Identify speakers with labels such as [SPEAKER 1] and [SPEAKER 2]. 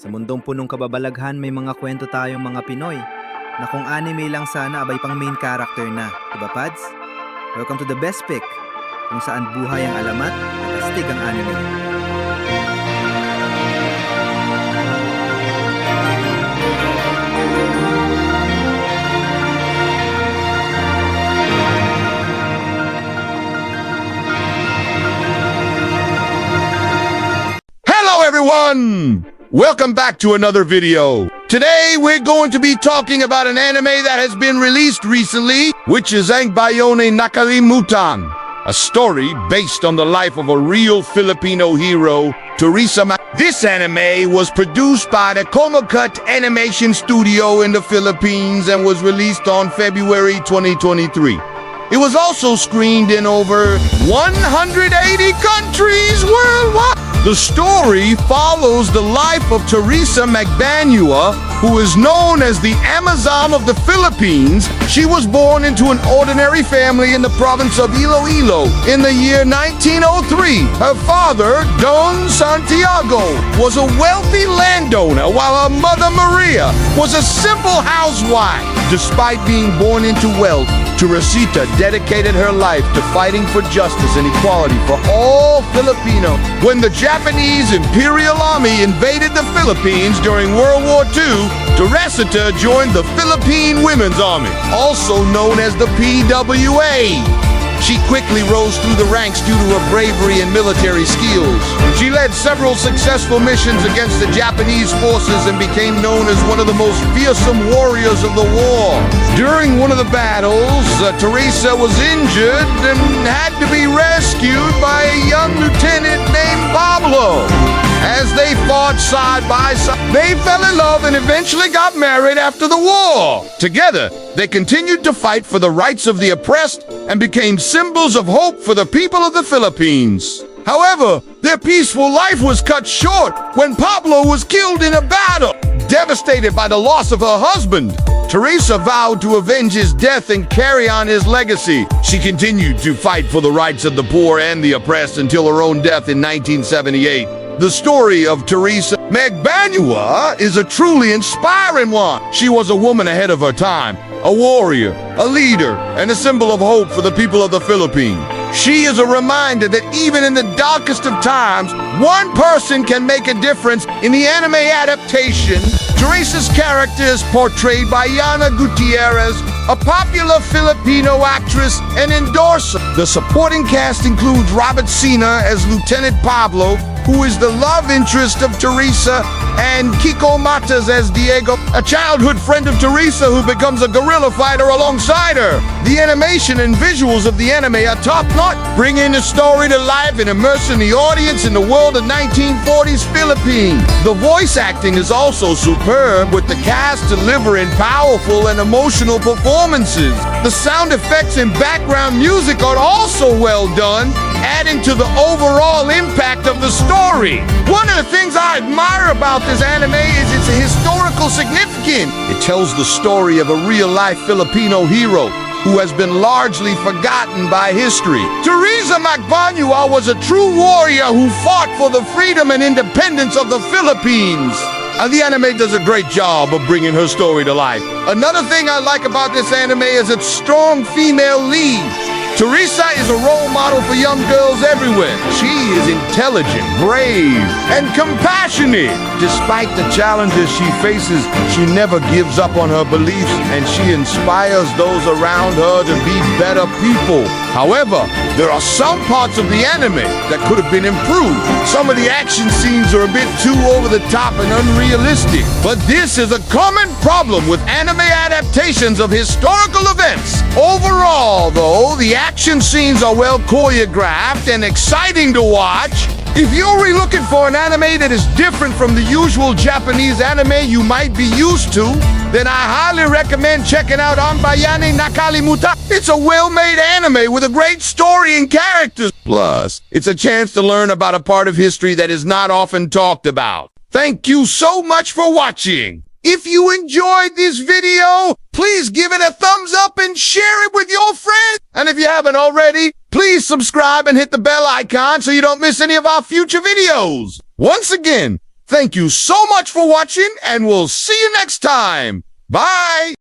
[SPEAKER 1] Sa mundong punong kababalaghan, may mga kwento tayong mga Pinoy na kung anime lang sana abay pang main character na. Diba, Pads? Welcome to the best pick, kung saan buhay ang alamat at astig ang anime.
[SPEAKER 2] Hello everyone! Welcome back to another video. Today we're going to be talking about an anime that has been released recently, which is ang Bayani Nakalimutan, a story based on the life of a real Filipino hero, Teresa Magbanua. This anime was produced by the Cut Animation Studio in the Philippines and was released on February 2023. It was also screened in over 180 countries worldwide. The story follows the life of Teresa Magbanua, who is known as the Amazon of the Philippines. She was born into an ordinary family in the province of Iloilo in the year 1903. Her father, Don Santiago, was a wealthy landowner, while her mother, Maria, was a simple housewife. Despite being born into wealth, Teresita dedicated her life to fighting for justice and equality for all Filipinos. When the Japanese Imperial Army invaded the Philippines during World War II, Teresita joined the Philippine Women's Army, also known as the PWA. She quickly rose through the ranks due to her bravery and military skills. She led several successful missions against the Japanese forces and became known as one of the most fearsome warriors of the war. During one of the battles, Teresa was injured and had to be rescued by a young lieutenant named Pablo. As they fought side by side, they fell in love and eventually got married after the war. Together, they continued to fight for the rights of the oppressed and became symbols of hope for the people of the Philippines. However, their peaceful life was cut short when Pablo was killed in a battle. Devastated by the loss of her husband, Teresa vowed to avenge his death and carry on his legacy. She continued to fight for the rights of the poor and the oppressed until her own death in 1978. The story of Teresa Magbanua is a truly inspiring one. She was a woman ahead of her time, a warrior, a leader, and a symbol of hope for the people of the Philippines. She is a reminder that even in the darkest of times, one person can make a difference. In the anime adaptation, Teresa's character is portrayed by Yana Gutierrez, a popular Filipino actress and endorser. The supporting cast includes Robert Cena as Lieutenant Pablo, who is the love interest of Teresa, and Kiko Matas as Diego, a childhood friend of Teresa who becomes a guerrilla fighter alongside her. The animation and visuals of the anime are top-notch, bringing the story to life and immersing the audience in the world of 1940s Philippines. The voice acting is also superb, with the cast delivering powerful and emotional performances. The sound effects and background music are also well done, adding to the overall impact of the story. One of the things I admire about this anime is its historical significance. It tells the story of a real-life Filipino hero who has been largely forgotten by history. Teresa Magbanua was a true warrior who fought for the freedom and independence of the Philippines. And the anime does a great job of bringing her story to life. Another thing I like about this anime is its strong female lead. Teresa is a role model for young girls everywhere. She is intelligent, brave, and compassionate. Despite the challenges she faces, she never gives up on her beliefs, and she inspires those around her to be better people. However, there are some parts of the anime that could have been improved. Some of the action scenes are a bit too over the top and unrealistic. But this is a common problem with anime adaptations of historical events. Overall, though, the action scenes are well choreographed and exciting to watch. If you're really looking for an anime that is different from the usual Japanese anime you might be used to, then I highly recommend checking out Bayani Nakalimutan. It's a well-made anime with a great story and characters. Plus, it's a chance to learn about a part of history that is not often talked about. Thank you so much for watching. If you enjoyed this video, please give it a thumbs up and share it with your friends. And if you haven't already, please subscribe and hit the bell icon so you don't miss any of our future videos. Once again, Thank you so much for watching, and we'll see you next time. Bye!